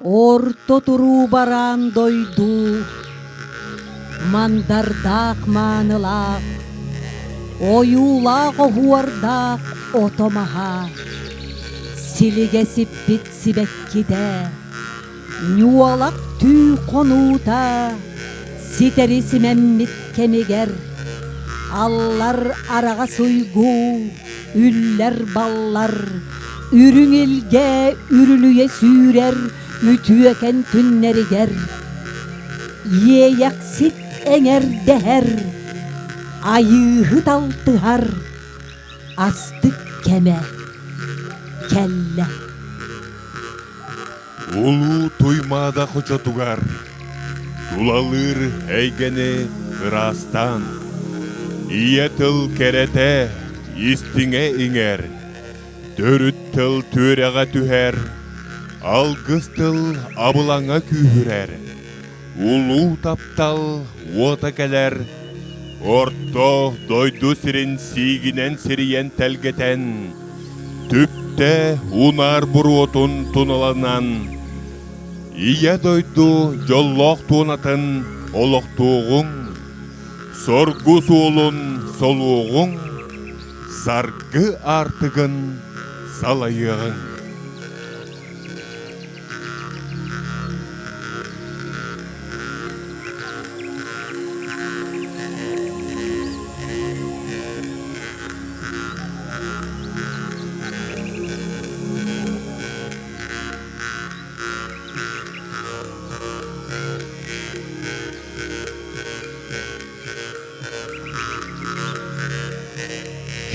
Орто туру баран дойду, мандардак манылак, оюлак огуардак отомаха, силигесип бит сибеккиде, нюалак түү конута, ситериси меммит кемигер, аллар арага суйгу, үллер баллар, үрүң элге үрүлүе сүүрер, үтүөкен түннеригер, иеяксит эңер дehер, айыһы талтыһар, астык кеме, келле. Улу туймада хочотугар, тулалыр әйгені ырастан, иетіл керете, истиңе иңер, төрүттіл төреға түхер, алгыстыл абылаңа күйірер, улу таптал ота келер, орто дойду сирин сигинен сириен телгетен, түпте унар буруотун туналанан, ие дойду жоллоқ туынатын олоқтуғың, соргу суылын солуғың, саргы артығын салайығың.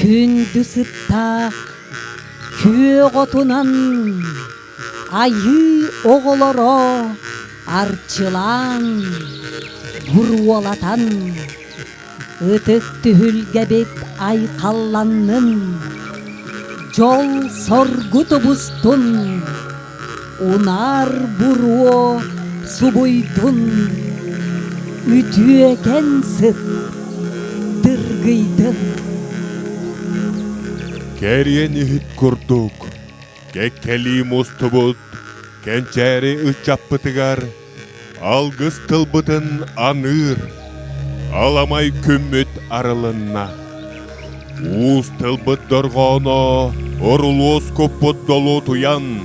Күндү сыттак, күйө отунан, айы оголоро арчылан, буруолатан, ытык түһүлгебит айкалланнын, жол соргутубустун, унар буруо субуйдун, үтүөкен сыт дыргыйдын. Кериен ихит курдук, кеккели мустубут, кенчери ычаппытыгар, алгыс тылбытын аныр, аламай күммүт арылынна. Уус тылбыт доргоно, орулуос көппут долу туян,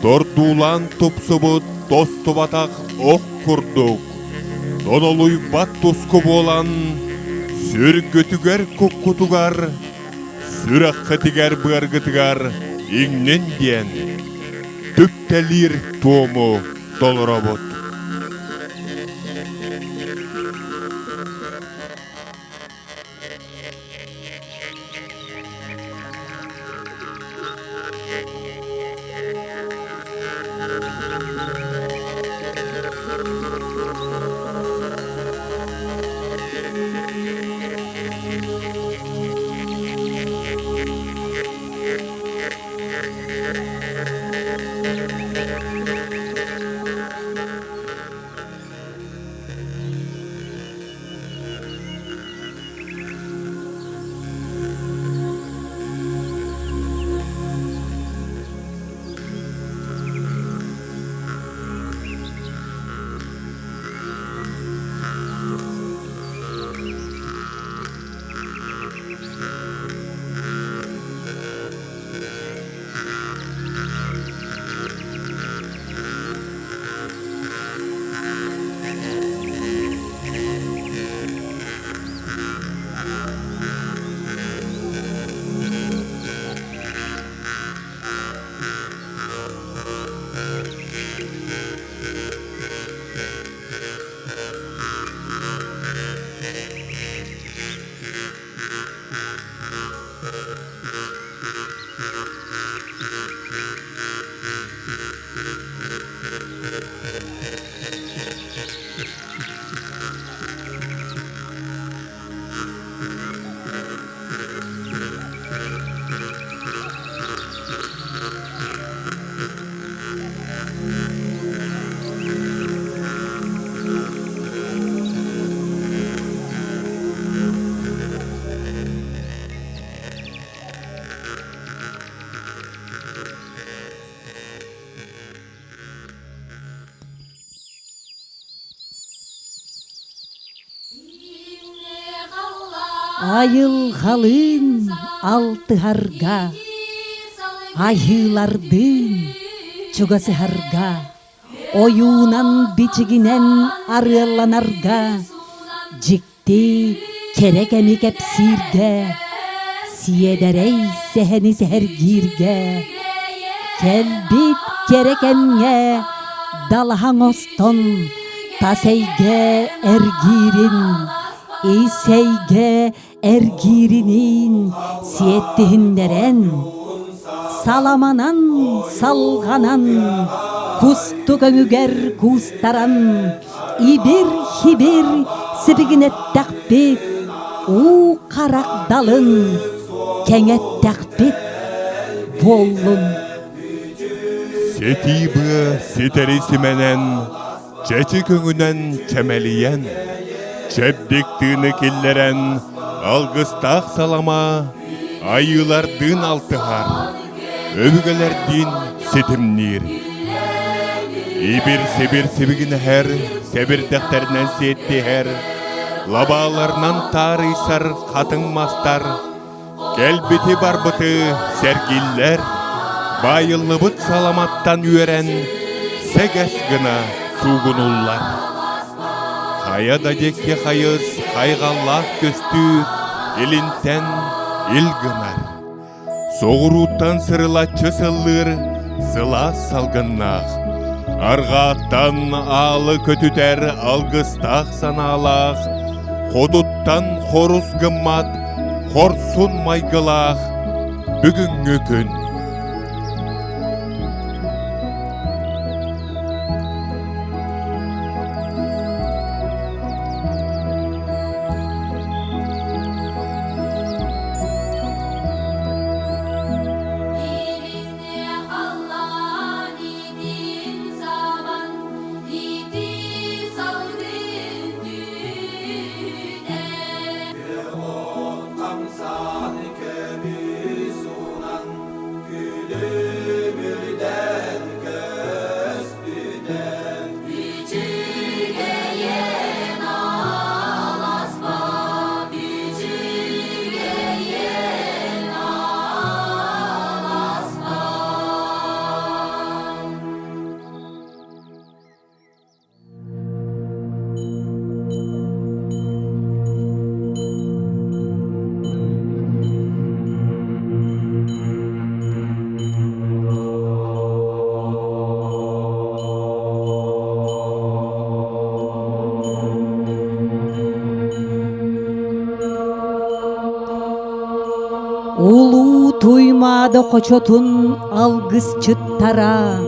тордулан тупсубут тостубатак ок курдук, донолуй бат туску болан, сүргөтүгер куккутугар, сүраққытыгар бұғарғытыгар еңнен ден түптәлір туымы толырабыт. Айылғалын алтыһарға, айылардың чугасыһарға, оюнан бичигинен арыалланарға, жикти керек эми кепсирге, сиедерей сехени сехергирге, келбит керек эмге далаһаң остон, тасейге эргирин, исейге эргиринин сиеттиһиндерен, саламанан салганан, кусту көңүгер кустаран, ибир хибир сибигинеттәкпит, у карак далын кеңеттәкпит боллун. Сетибы сетериси менен, чечи көңүнен чемелиен, чепдиктыны киллерен, алгыстак салама, айылардын алтыһар, өбүгелердин сетимнир. Ибир сибир сибигинэхэр, себирдектеринен сиеттиһэр, лабааларынан таарыйсар хатын мастар, келбити барбыты сергиллер, байылныбыт саламаттан үйерен, сегес гына сугунуллар. Хаяда жекке хайыз, хайгаллах көстү, илинтен ил гынар. Соғыруттан сырылатчы сыллыр, сыла салгыннах. Арғаттан алы көтүтер алгыстақ саналақ, Ходуттан хорус гыммат, хорсун майгылақ, бүгүнгү күн. Улуу туймады кочотун алгыс чыттара,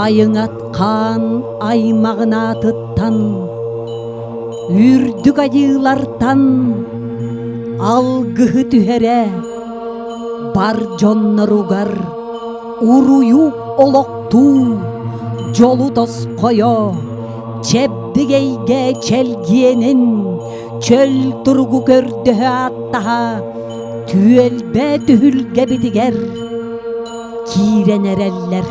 айың аткан аймагына тыттан, үрдүк айылартан алгыһы түһәрә, бар жонноругар уруюк олокту, жолу тоскойо, чебдигейге челгиенин, чөл тургу көрдөһө аттаха, Tüelbe tühülge bitiger, kirenerellер.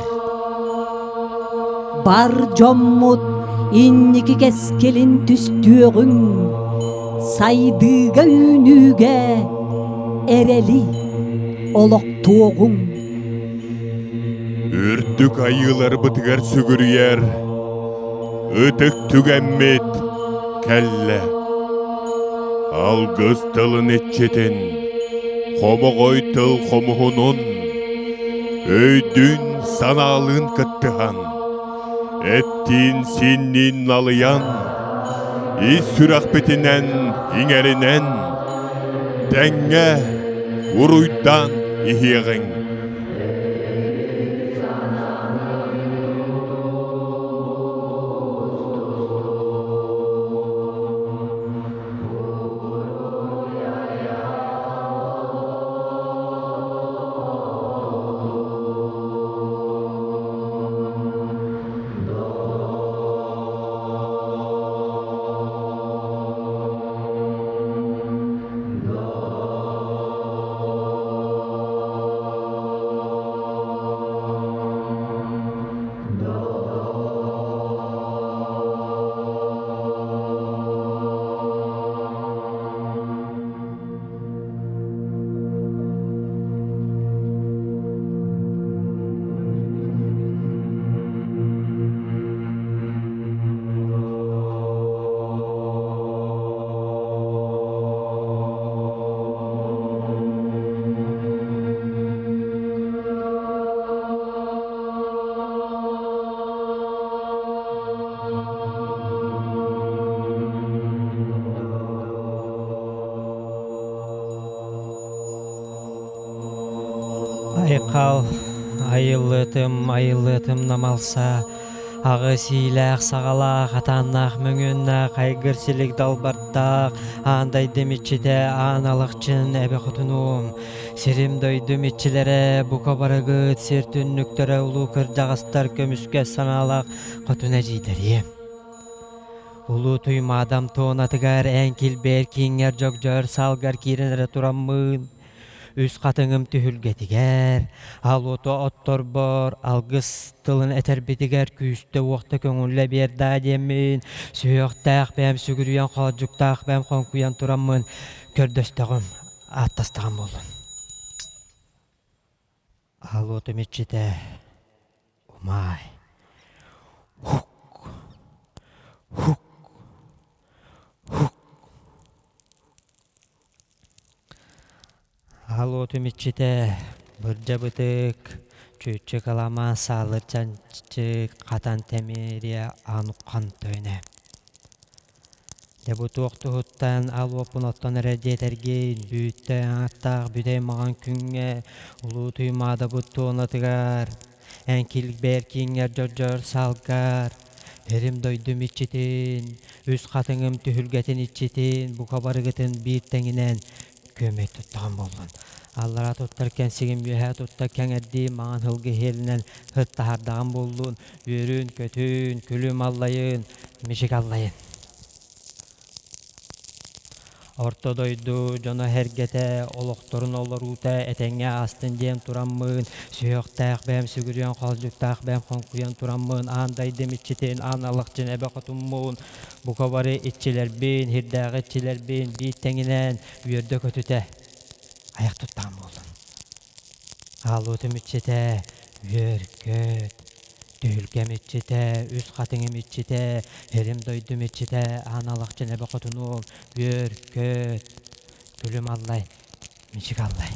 Бар жоммут инники кескелин түстүөгүн, сайдыга үнүгө эрели олоктуогуң. Үрдүк айылар бытыгар сүгүрүер, ытык түгәммет кәлле. Алгыз тылын etчетен, Хомогой тыл хомуһунун, өйдүн саналын кыттыхан, эттин синнин налыян, ис сүрахпетинен иңеринен, тәңге уруйдан ихиեղың. Айқал, айылытым намалса, ағы сийләқ, сағалақ, атаннақ, мүңіннақ, айгырсілік далбарттақ, андай демитчіде аналықчын әбі құтынуым. Сирим дойды митчілері, бұқа барығыт, сертүнніктері, ұлу кір жағастар көміске саналақ, құтына жидерем. Улу туйма адам тоонатыгар әңкіл бәлкиңер жок-жор салгар киренері тураммын. Үс қатыңым түхілгетігер, ал ото оттор бор, алгыс тылын әтербетігер күйісті оқты көңілі берді демін. Сүйіқтәқ бәм сүгіріян қалжықтақ бәм қонқуян тураммын. Көрдөстіғім аттастығым болын. Ал ото метчеті, умай, хук, хук. Ал оты митчите бұржабытык, чөтчі қалама салыр чанчы қатан темерия ануқан тойне. Дебу тоқты хуттан ал опын оттан әрәдетерген, бүйттен аттақ бүдей маған күнге, ұлу туймада бұтты онатығар, әңкілік бәркеңер жор салғар, Эрим дойду митчитин, үз қатыңым түхілгетін итчитин, бұқа барығытын бір тәңінен көмек тұттаған болған. Аллара тұттар кәнсігім үйә тұтта кәңәдді маған хылғы хелінен хыттағардаған болдun, өрін, көтін, күлім аллайын, мишік аллайын. Орто дойду, жона хергете, олоқторын олар ута, әтәңе астын дем тураммын, сүйіқтәқ бәм сүгірген қалжықтақ бәм қонқуян тураммын, андай демитчетен, аналықчын әбі қатуммын, бұқа бары итчілер бен, хирдағы итчілер бен, бейт тәңінен, үйерді көтіте, аяқ тұттан болын. Ал өтімітчете, үйер көт, Түлкем итчите, үз қатыңым итчите, ерім дойдым итчите, аналықчын әбі құтынуым, үйер көт, күлім аллай, мишік аллай.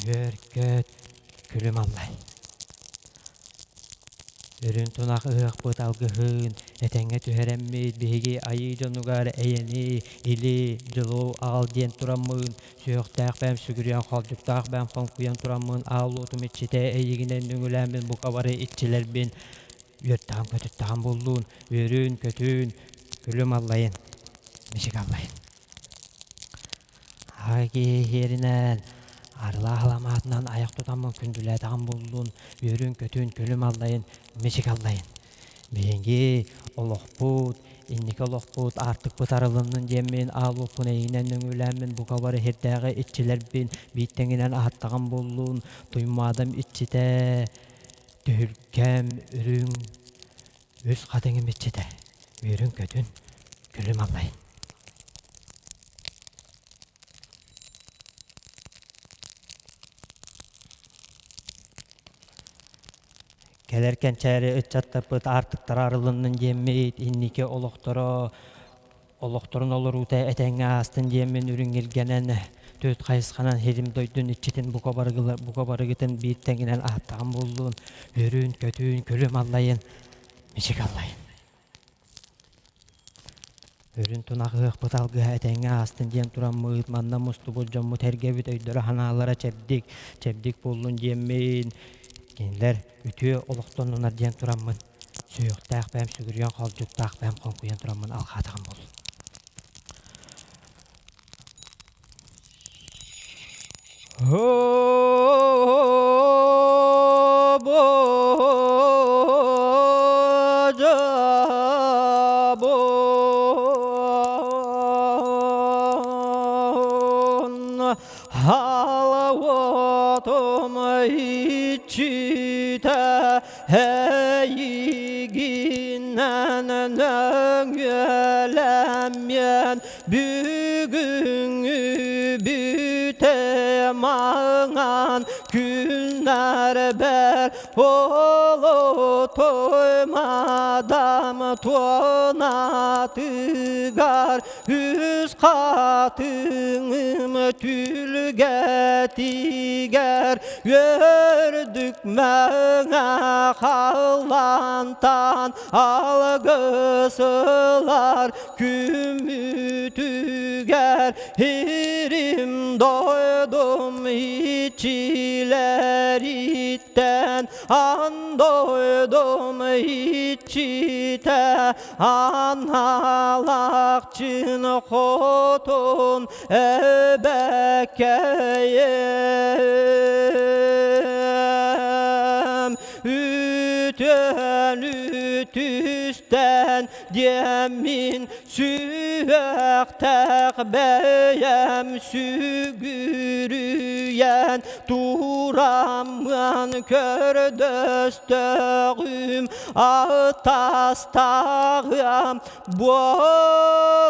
Үйер көт, күлім аллай. Өрін тұнақ ұғық бұт алғығын, әтәңе түхәрәммейд, бейге айы жонуғар әйені, или, жылу, ағал ден тұрамын, сүйіқтәқ бәм сүгірген қалжықтақ бәм қонқуян тұрамын, ағыл отым итчете, әйегінен нүңіләмін, бұқа бары итчелер бен, үйірттағым көтіттағым болуын, өрін, көтін, күлім аллайын, мишік аллайын. Ағи ерінен, Арла аламатынан аяқ тұтамын күнділәдіған болуын, өрін, көтін, күлім аллайын, мешік аллайын. Бейінге олық бұд, иннеке олық бұд, артық бұд арылымның деммен, ал опын әйінен нүңіләмін, бұқа бары хердәғі итчілер бен, бейттеңінен аттаған болуын, тұймадым итчіте, түхілкем, үрін, өз қатыңым итчіте, өрін, көтін, күлім аллайын. Келеркен чәрі үтчаттапыт артықтар арылынның жеммейд, иннеке олықтырын олыр ұта әтәңе астын жеммен үрінгелгенен төт қайысқанан херім дойдun итчетін бұқа барығытын бір тәңінен аттаған болуын, өрін, көтін, күлім аллайын, мешік аллайын. Өрін тұнағы ұқпыт алғы әтәңе астын жем тұран мұғыт манна мұсты бұл жоммы тәргебіт өйдері ханалара чәбдік болуын жеммен, Кенлер үтіе олықтан онар ден тұрамын. Сүйіқтәқ бәм сүгірген қалжықтақ бәм қонқуян тұрамын алқатығын бол. Heyiginden nöngölemyen bugünü bütemangan günler ber olu toymadam tonatıgar üz katınım tülgetiger gördük mena hallantan algısılar kümütü nüger hirim doydum içiler itten an doydum içite analakçın kotun ebekeyem üten ütüsten demin süvek tekbeyem sügürüyen duramın kör döstüğüm atastağım bolukton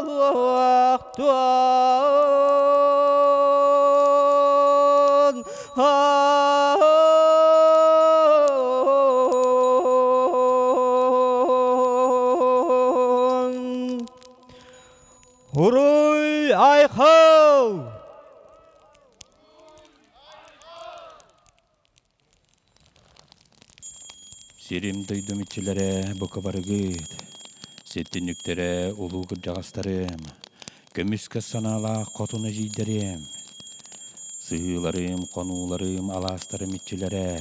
Huruy ayxav! Sirim duydum içilere bu kabarı gıt. Settinliklere ulu gırcağıstarım. Kömüske sanala kotunu jiyderim. Sığılarım, konularım, alastarım içilere.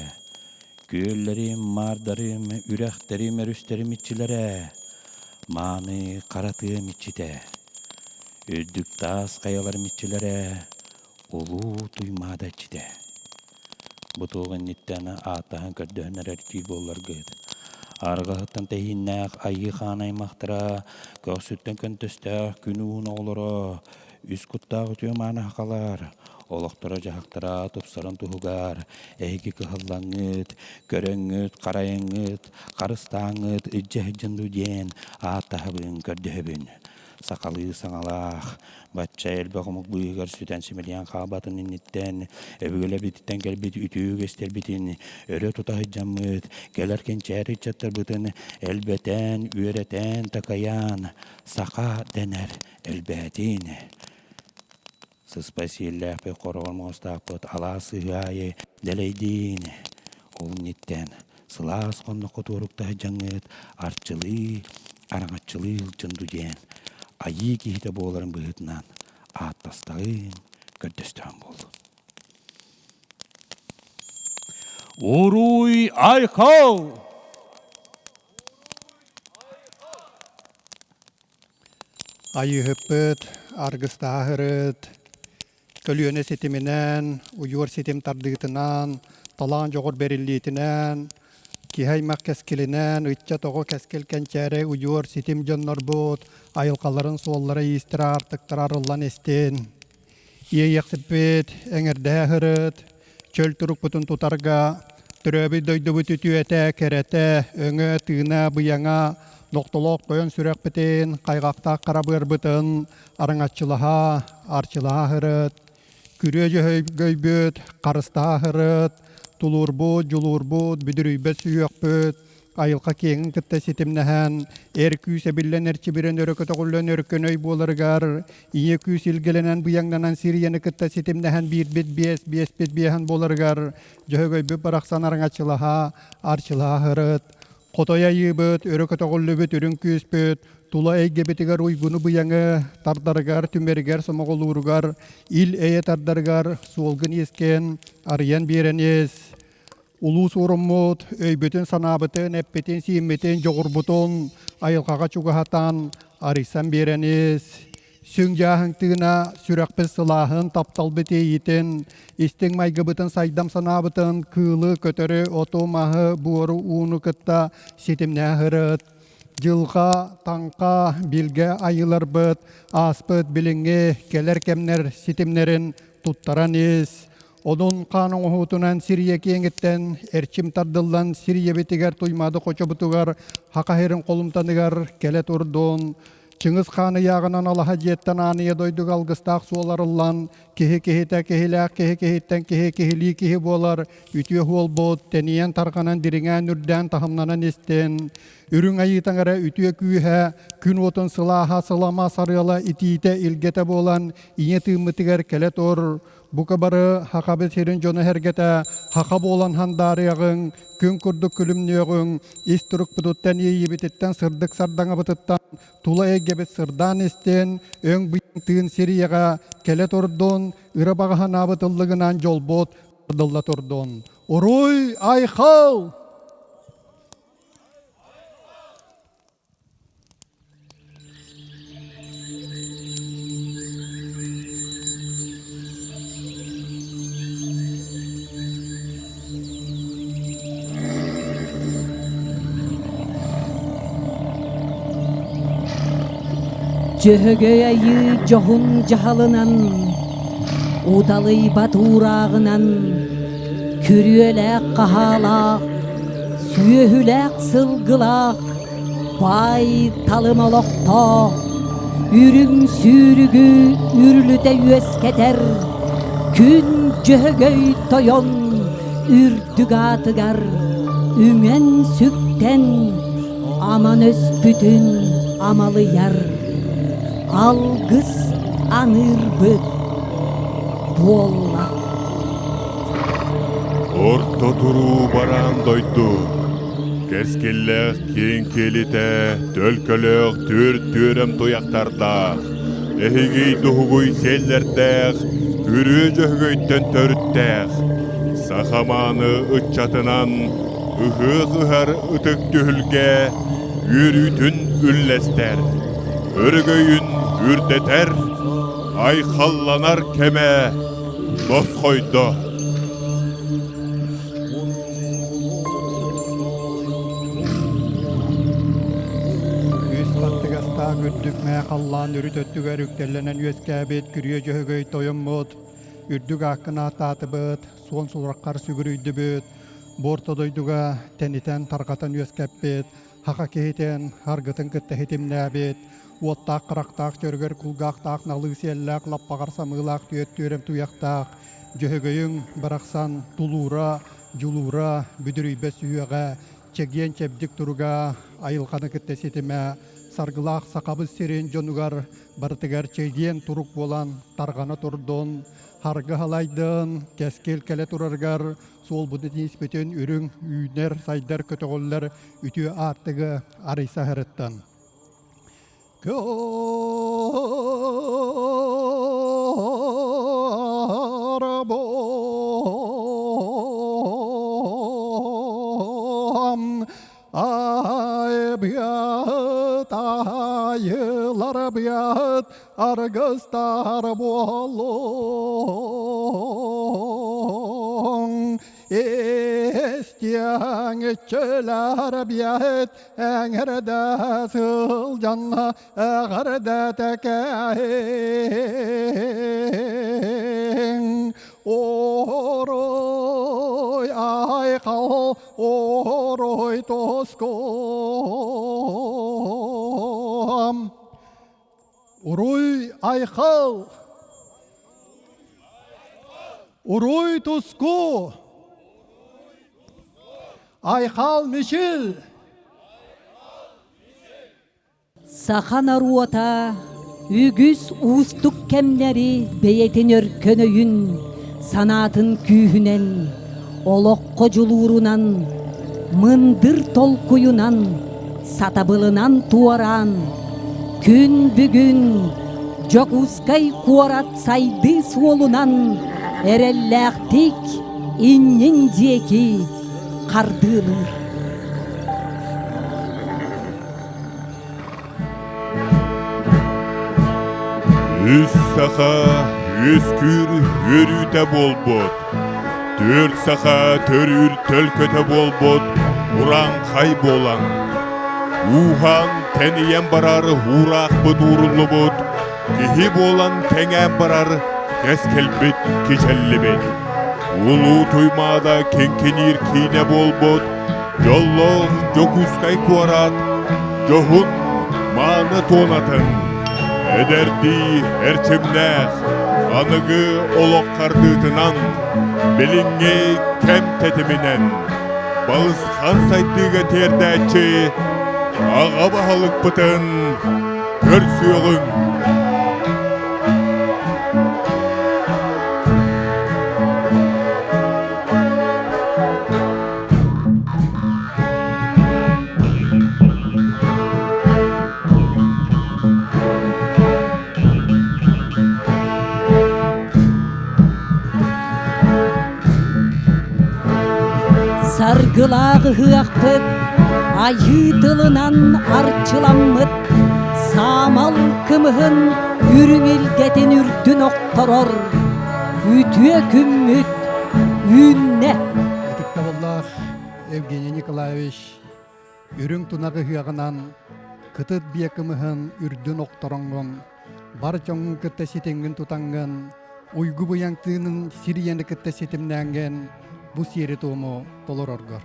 Göllerim, mardarım, ürekterim, erüsterim içilere. Mani karatığım içide. Öddük tas kayalarım içilere. Ulu duymada içide. Bu tuğun nittene atağın kördöğünler erkil bollar gıd. Argahıttan tehinnäq ayı xanay mahtıra, köksütten köntöstәq günüğün oğlara, üst kuttaq ütüyüm anahqalar, olaqtıra jahaqtıra tupsarın tuhugar, egi kıhıllangıt, köröngüt, qarayıngıt, qarıstağıngıt, ıcca-hıcındu diyen, atahabın, kördöhübün. Sakalı sanalaq, batça elbaqımık buyugar süten simeliyan qabatın innitten, evgöler bititten gelbit ütüyü göster bitin, öre tutahıcamıt, gelerken çeri çattar bıtın, elbeten, üöreten, takayan, saka dener elbetin. Sıspasiyellah pe korogol mostaqpıt, ala sığayı, deleydin, ol nitten, sılas qonno kuturukta hıcangıt, arçılı, araŋatçılı ılçındu diyen, ayı kihide boğların bıhıtından attastağın kördöstağın boldu. Uruy aykav! Ayı hıppıt, argısta hırıt, kölüyöne setiminen, uyuyor setim tardığıtınan, talan joğur berilliyetinden, kihaymak keskilinen, ıtça toğu keskelken çare uyuyor setim jonnor bot, ayılkaların sollara yistira artıktırar olan esten. İye yaksıppet, eŋerde hırıt, çöl turuk butun tutarga, türöbü döydü bütütüete, kerete, öŋö, tığına, bıyaŋa, noktolok koyon sürek biten, kaygakta karabır biten, araŋatçılaha, arçılaha hırıt, küröjü göybüt, karıstaha hırıt, tulurbut, julurbut, büdürüybet süyökbüt, ayılka keŋin kıtta sitimnähän, küýse billen erçibiren örököte gullen örkönöy bolargar, iye küýs ilgelenen bıyaŋlanan siriyeni kıtta sitimnähän biesbet biyahan bolargar, jöhögöybüt baraksan araŋatçılaha, arçılaha hırıt, kotoya yığbıt, örököte gullubüt, ürün küýsbüt, tula eygebetigar uygunu bıyaŋı, tardargar, tümerigar, somogolurgar, il eye tardargar, suolgın yesken, arıyan birenes, ulus urumut, öybütün sanabıtın, eppetin, siimmetin, joğurbutun, ayılkaga çugahatan, arisan birenes, süŋjahın tığına, sürekpes sılahın, taptalbıtı yitin, istin maygıbıtın, saydam sanabıtın, kılı, kötörü, otu, mahı, buoru, unu kıtta, sitimnä hırıt, Jılga, tanka, bilge ayılar bıt, aspıt, bilinge, keler kemner sitimlerin tuttaran is. Onun kanun hutunan Siriye kengitten, erçim tardıllan Siriye bitiger tuymadı koça butugar, hakaherin kolumtanıgar, kelet urdun. Çıngiz Kanı yağınan Alaha jetten anıya doyduk algыстaq suolarıllan, kehe kehilak, kehitten kehili kehe bolar, ütüye huol bot, teniyen tarkanan diriŋen ürden tahımlanan esten. Ürün ayıtangara ütüye küyhe, kün otun sılaha sılama sarıyala itiite ilgete bolan, iye tığmıtıgar kelet or, Bu kabары hakabı serin jonu hergete hakabı olan handarıyağın, gün kurduk külümnüyağın, isturuk buduttan iyi bititten sırdık sardaŋa bıtıttan, tula egebet sırdan esten, ön bıyın tığın seriyaga, kelet ordon, ırabağı hanabıtıllığınan jolbot, ırdılla tordon. Oruy ayxal! Jöhögöy ayı johun jahalınan, udalый baturağınan, kürüölek qahalaq, süyöhülek sılgılaq, bay talım olokto, ürün sürügü ürlüde yüesketer, gün jöhögöy toyon, ürdük atıgar, üңen sükten, aman öspütün amalı yar. Algыс anırbıt bolla. Орто туруу баран дойду. Керскеллек кеңкелите, төлкөлөк түр-түрем туяктарда. Эхигей духугуй селлердех, үрү жөхгөйттен төрүттех. Сахаманы ытчатынан, ыхы-ыхар ытык түхүлге, үрүтүн үллестер. Өргөйүн үрдетер, айхалланар кеме, дос койдо. Üs kattıgasta gürdük kallan ürüt öttüger üktellenen üeskabet kürüye jöhögöy toyunmut. Ürdük hakkına tatıbıt, son sulakkar sügürüydübüt. Bortodoyduga teniten targatan üeskabet, haka kehiten hargıtın kıtta hitimnabet. Ottaq qıraqtaq törgör kulgaqtaq nalı sellaq lappaqar samılaq tüyet törem tuyaqtaq. Jöhögöyün baraqsan tulura, julura, büdürüybe süyöge, çegyen çebdik turuga, ayılqanı kıtta setime, sargılaq saqabız serin jonugar, barıtıgar çegyen turuk bolan targana turdon, hargı halaydın, keskel kele turargar, sol budu nispeten ürün, üner, saydar kötügoller, ütü artığı araysa hırıttan. Karbon ay biyat aylar biyat argıstar bolon Estiyan etçeler biyet engerde sılcanla ağırda tekehin Oroy aykal oroy toskom Oroy aykal oroy tosko Ayxal Mişil. Sahan aruata, ügüs uustuk kemleri beyetin örkönöyün, sanatın kühünen, olokko julurunan, mındır tolkuyunan, satabılınan tuaran, gün bugün, jok uskay kuarat saydı suolunan, erellektik, innin diyeki, kardılır. Üs saha, üskür, yürüte bolbot. Dört saha, törür, tölköte bolbot. Uran kaybolan. Uhan teniyen barar, urak bıt urullu bot. Kihi bolan tengen barar, keskelbet, kiçellibet. Ulu tuymada kenkenir kine bolbot. Yolloh, jokuskay kuarat. Johun, manı tonatın. Ederdi erçimneh, anıgı olok kardıtınan, belinge kem tetiminen, balıskan saytıga terdäçi, ağa bahalık bıtın, körsüyogün. Sargılағы hıaqpıt, ayı tılынан arçılanmıt, Samal kımıhın ürüngilgeten ürdün oktoror, Ütüye kümmüt, ünne. Ытыкта боллах Евгений Николаевич үрүң тунагы хыягынан кытыт биякымыһын үрдүн октороңгон бар чоңун кытта ситеңгин тутанган уйгу буяңтыынын сирияны кытта ситимнәңген бу сиери тууму толороргор.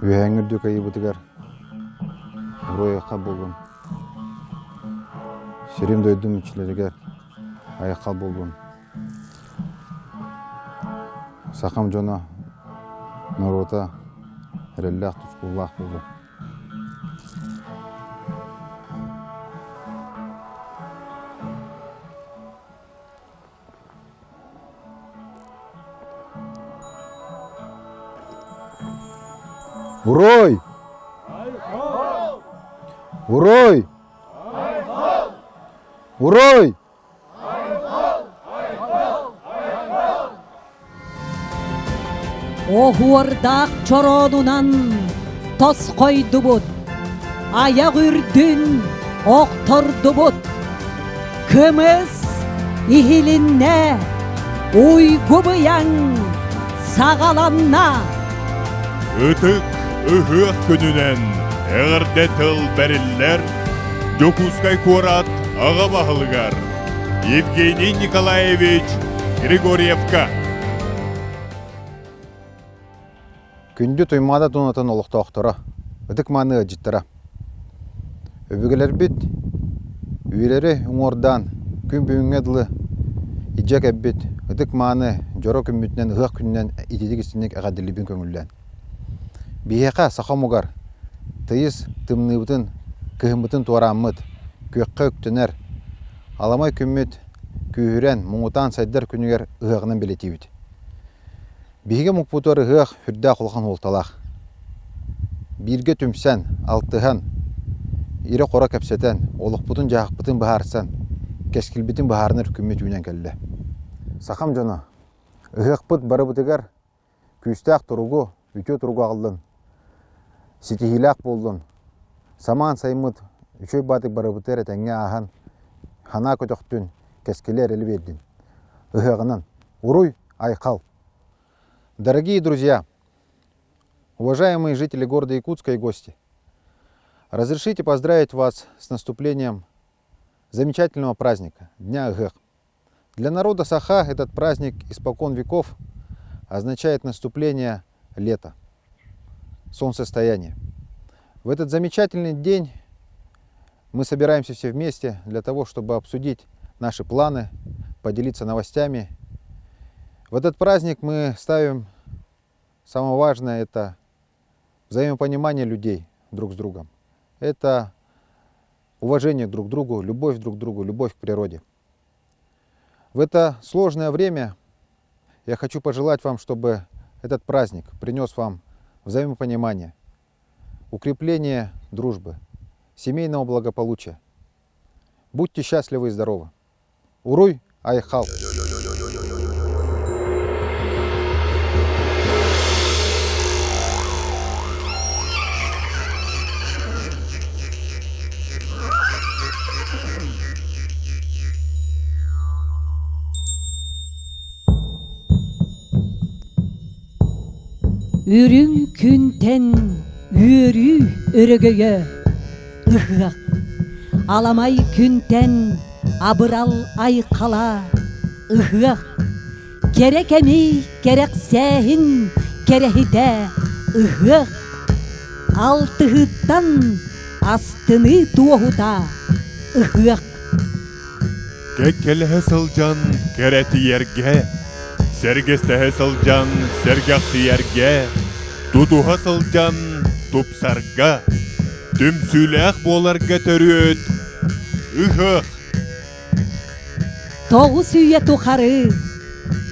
Үйәңірді кайы бұтығар ұройыққа болдым. Серем дойдым үчілерігер аяққа болдым. Сақам жона народа әрелләқ тұскуллақ болдым. Урой! Урой! Урой! Оğurdaq çoronundan toz koydu bud, ayak ürdün oktordu bud. Kımız ihilinne, uygu bıyan sağalanna. Ыtıк ыһыах күнүнен эгерде тыл бериллер Докускай курат ага бахылыгар Евгений Николаевич Григорьевка. Күнді тоймада тонатын олықта оқтора, үдік маны життара. Өбігілер бит, үйелері ұңордан күн бүйіңеділі иджек әббит, үдік маны жоро күмбітінен ұғақ күнінен итедік істінек әғаділі бін көңілден. Бейеқа сақамугар, тыйыз тымныбытын, кыхымбытын туараммыт, көкқа өктінер, аламай күммет, күйірен, мұңытан сайдар күнігер ұғағынан белетейбіт. Бейге мұқпутары ұғақ хүрді құлған олталақ. Бірге түмсән, алтыған, ире қора кәпсетен, олықпутын жағықпытын бағарсан, кәскілбітін бағарыныр күммет үйінен кәлі. Сақам жана, ұғақпыт бары бұтығар, күйістәқ тұруғы, үтө тұруғы ағылдың. Сетихилақ болдың. Саман саймыт, үшөй батық бары бұтыр әтәңе ағын, хана көтіқтін, кәскелер әлі бердің. Ұғағынан, ұруй, айқал. Дорогие друзья, уважаемые жители города Якутска и гости, разрешите поздравить вас с наступлением замечательного праздника, Дня Ыгых. Для народа Саха этот праздник испокон веков означает наступление лета, солнцестояния. В этот замечательный день мы собираемся все вместе для того, чтобы обсудить наши планы, поделиться новостями. В этот праздник мы ставим самое важное — это взаимопонимание людей друг с другом. Это уважение друг к другу, любовь друг к другу, любовь к природе. В это сложное время я хочу пожелать вам, чтобы этот праздник принес вам взаимопонимание, укрепление дружбы, семейного благополучия. Будьте счастливы и здоровы. Уруй айхал! Ürün künten yürü örgöye ıhak. Alamay künten abıral aykala ıhak. Gerek emi gerek sehin kerehide ıhak. Altıhıttan astını tuğuda ıhak. Кеккелеһе сылжан керети ерге, сергестеһе сылжан сергақсы ерге, тутуха сылжан тупсарга, түмсүләх боларга төрөт, ыхых. Тоғу сүйе тухары,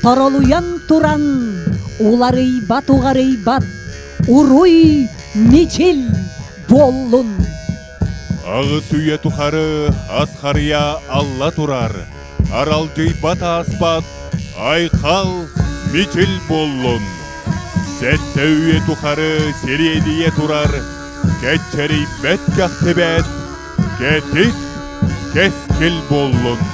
торолуян туран, уларый батуғарый бат, уруй мичил боллун. Ағы сүйе тухары асқария алла турар. Аралжый бата аспат, айқал мичил боллун. Сәтті үйе тухары середие турар. Кәтчәрей бәт кәқтебәт, кәтік кәскіл боллун.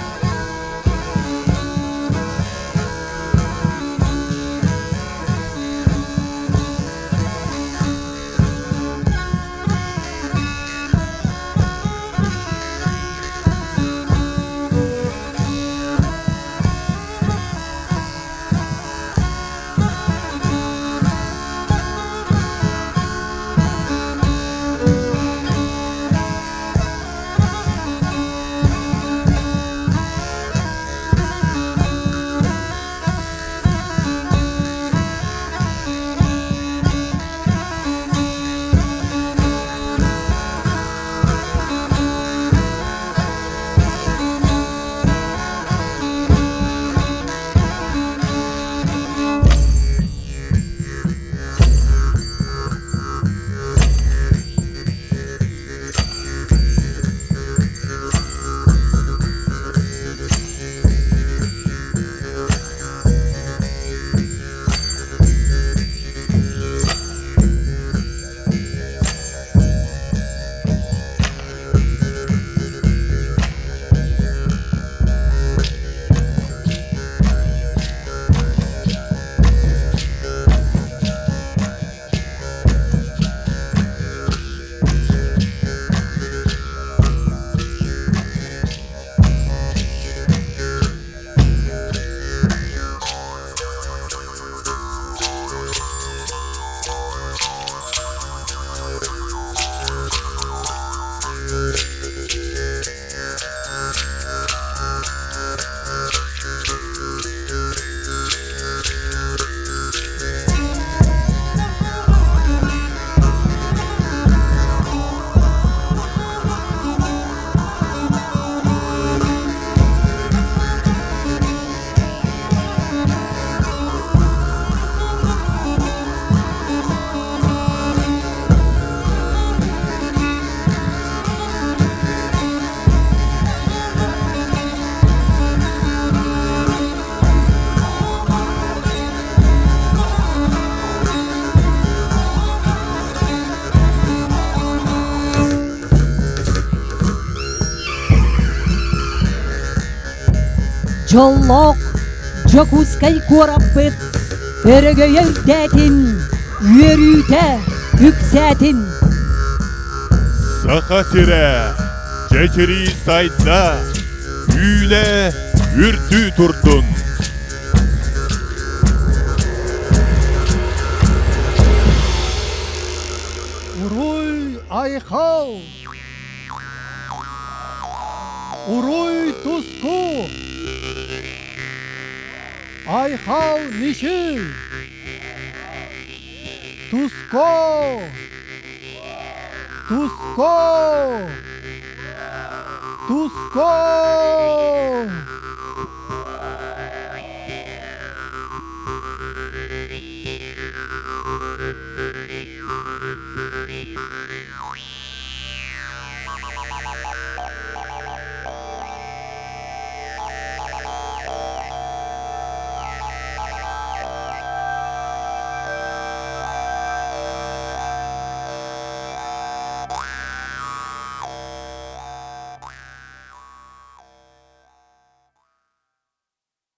Жоллоқ жокускай кораппыт, өрөгөйөртәтин, үйөрүүтә үксәтин. Сақа сірә, чәчірі сайда, үйле үрті тұрдын. Уруй айхал, уруй туску, айхал нишил, туско, туско, туско.